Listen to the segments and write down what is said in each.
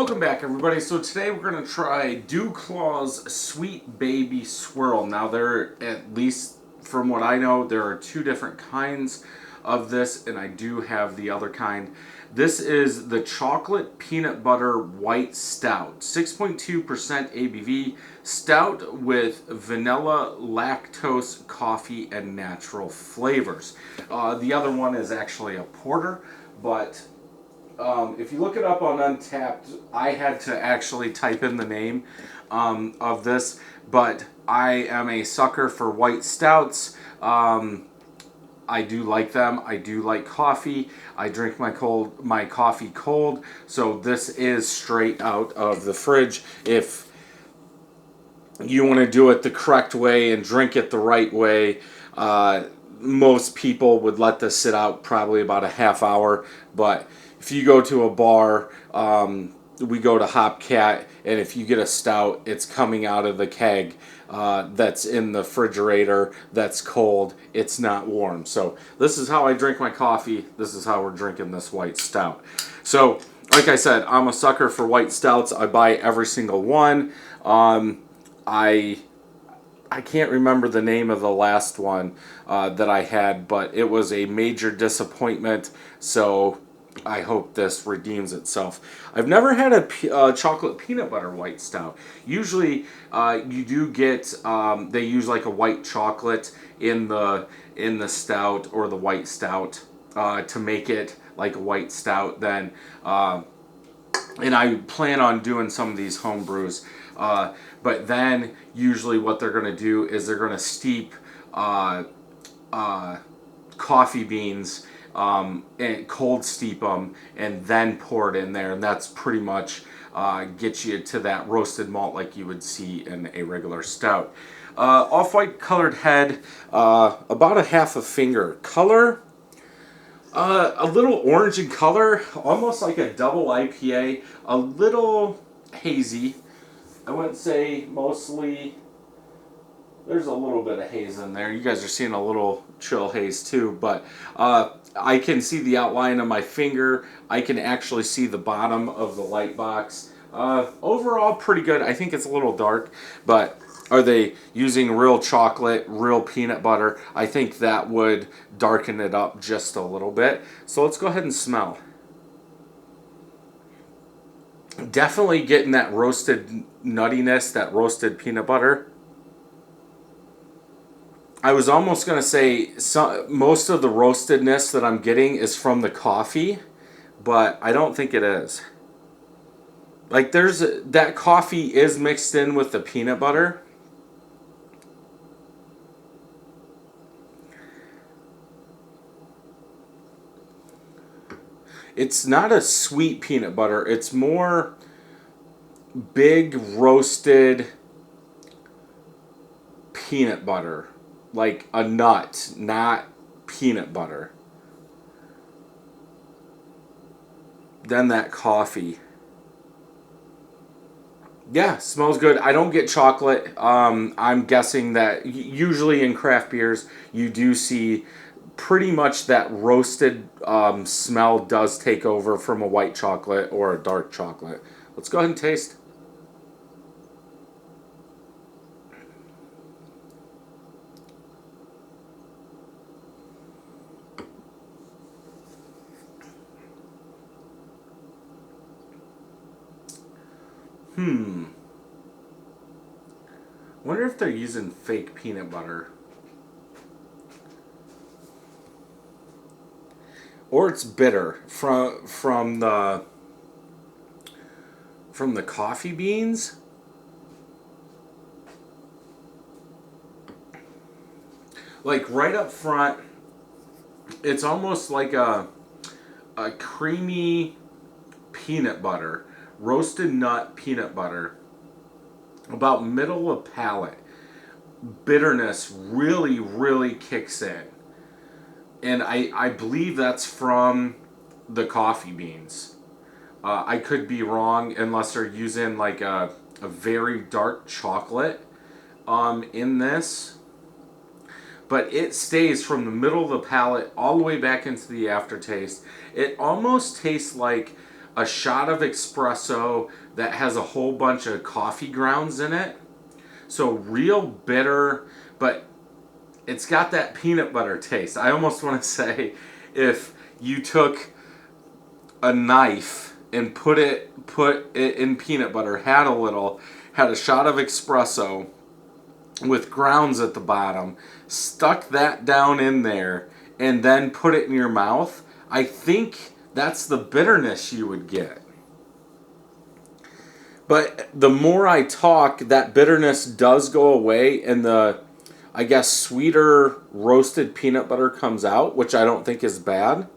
Welcome back, everybody. So today we're going to try DuClaw's Sweet Baby Swirl. Now, at least from what I know, there are two different kinds of this, and I do have the other kind. This is the chocolate peanut butter white stout, 6.2% ABV stout with vanilla, lactose, coffee, and natural flavors. The other one is actually a porter, but if you look it up on Untapped, I had to actually type in the name of this, but I am a sucker for white stouts. I do like them. I do like coffee. I drink my coffee cold, so this is straight out of the fridge. If you want to do it the correct way and drink it the right way, most people would let this sit out probably about a half hour, but if you go to a bar, we go to Hopcat, and if you get a stout, it's coming out of the keg that's in the refrigerator, that's cold, it's not warm. So this is how I drink my coffee. This is how we're drinking this white stout. So, like I said, I'm a sucker for white stouts. I buy every single one. I can't remember the name of the last one that I had, but it was a major disappointment, so I hope this redeems itself. I've never had a chocolate peanut butter white stout. Usually you do get, they use like a white chocolate in the stout or the white stout to make it like a white stout then. And I plan on doing some of these home brews. But then usually what they're going to do is they're going to steep coffee beans and cold steep them and then pour it in there. And that's pretty much get you to that roasted malt like you would see in a regular stout. Off-white colored head, about a half a finger. Color, a little orange in color, almost like a double IPA, a little hazy. I wouldn't say mostly, there's a little bit of haze in there. You guys are seeing a little chill haze too, but I can see the outline of my finger. I can actually see the bottom of the light box. Overall, pretty good. I think it's a little dark, but are they using real chocolate, real peanut butter? I think that would darken it up just a little bit. So let's go ahead and smell. Definitely getting that roasted nuttiness, that roasted peanut butter. I was almost going to say most of the roastedness that I'm getting is from the coffee, but I don't think it is. Like that coffee is mixed in with the peanut butter. It's not a sweet peanut butter. It's more big roasted peanut butter. Like a nut, not peanut butter. Then that coffee. Yeah, smells good. I don't get chocolate. I'm guessing that usually in craft beers you do see pretty much that roasted smell does take over from a white chocolate or a dark chocolate. Let's go ahead and taste. Wonder if they're using fake peanut butter. Or it's bitter from the coffee beans. Like right up front, it's almost like a creamy peanut butter, roasted nut peanut butter. About middle of palate. Bitterness really, really kicks in. And I believe that's from the coffee beans. I could be wrong unless they're using like a very dark chocolate in this. But it stays from the middle of the palate all the way back into the aftertaste. It almost tastes like a shot of espresso that has a whole bunch of coffee grounds in it. So real bitter, but it's got that peanut butter taste. I almost want to say if you took a knife and put it in peanut butter, had a shot of espresso with grounds at the bottom, stuck that down in there, and then put it in your mouth, I think that's the bitterness you would get. But the more I talk, that bitterness does go away, and the, I guess, sweeter roasted peanut butter comes out, which I don't think is bad.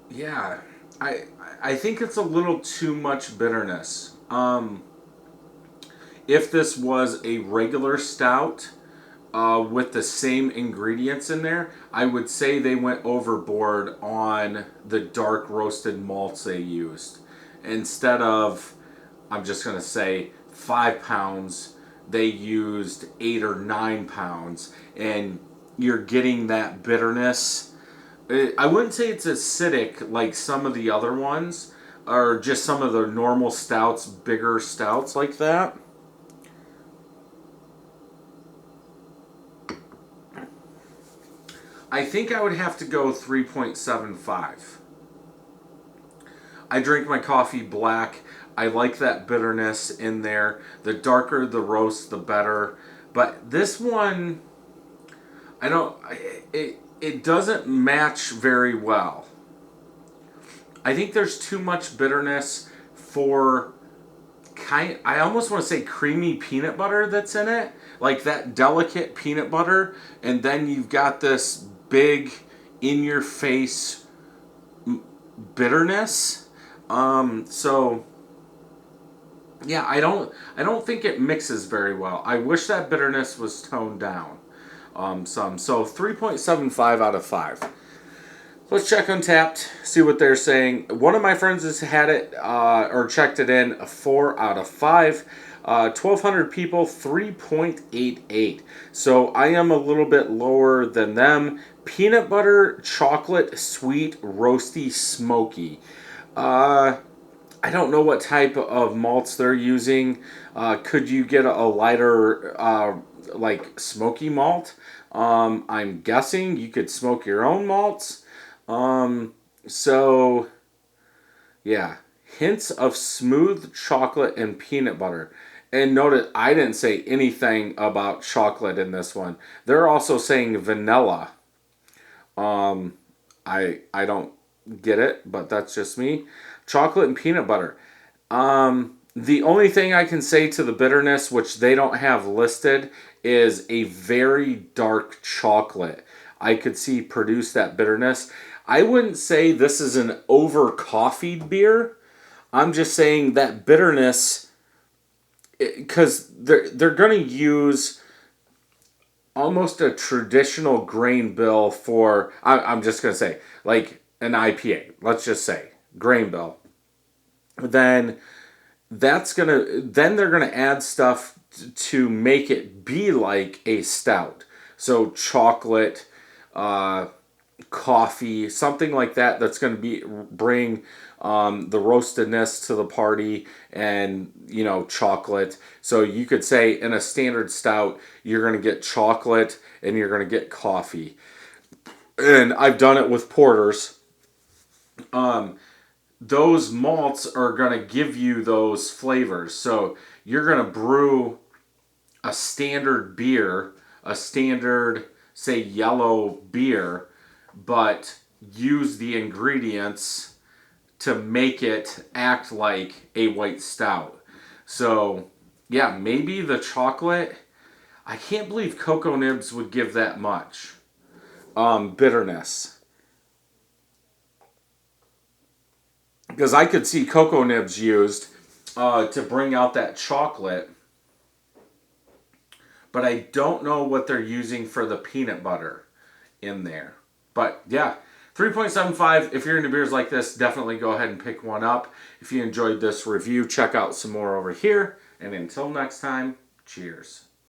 Yeah, I think it's a little too much bitterness. If this was a regular stout with the same ingredients in there, I would say they went overboard on the dark roasted malts they used. Instead of, I'm just going to say, 5 pounds, they used 8 or 9 pounds, and you're getting that bitterness. I wouldn't say it's acidic like some of the other ones, or just some of the normal stouts, bigger stouts like that. I think I would have to go 3.75. I drink my coffee black. I like that bitterness in there. The darker the roast, the better. But this one, I don't. It doesn't match very well. I think there's too much bitterness for I almost want to say creamy peanut butter that's in it, like that delicate peanut butter, and then you've got this big in your face bitterness. So yeah, I don't think it mixes very well. I wish that bitterness was toned down some. So 3.75 out of 5. Let's check Untapped, see what they're saying. One of my friends has had it or checked it in, a 4 out of 5. 1,200 people, 3.88. So I am a little bit lower than them. Peanut butter, chocolate, sweet, roasty, smoky. I don't know what type of malts they're using. Could you get a lighter, like smoky malt? I'm guessing you could smoke your own malts. So, yeah, hints of smooth chocolate and peanut butter. And notice I didn't say anything about chocolate in this one. They're also saying vanilla. I don't get it, but that's just me. Chocolate and peanut butter. The only thing I can say to the bitterness, which they don't have listed, is a very dark chocolate. I could see produce that bitterness. I wouldn't say this is an over-coffeed beer. I'm just saying that bitterness, because they're going to use almost a traditional grain bill for, I'm just going to say, like an IPA. Let's just say, grain bill. Then they're going to add stuff to make it be like a stout. So chocolate, coffee, something like that, that's going to bring the roastedness to the party, and chocolate. So you could say in a standard stout you're going to get chocolate and you're going to get coffee. And I've done it with porters. Those malts are going to give you those flavors. So you're going to brew a standard beer, a standard, say, yellow beer, but use the ingredients to make it act like a white stout. So, yeah, maybe the chocolate, I can't believe cocoa nibs would give that much bitterness. Because I could see cocoa nibs used to bring out that chocolate, but I don't know what they're using for the peanut butter in there. But yeah, 3.75. If you're into beers like this, definitely go ahead and pick one up. If you enjoyed this review, check out some more over here. And until next time, cheers.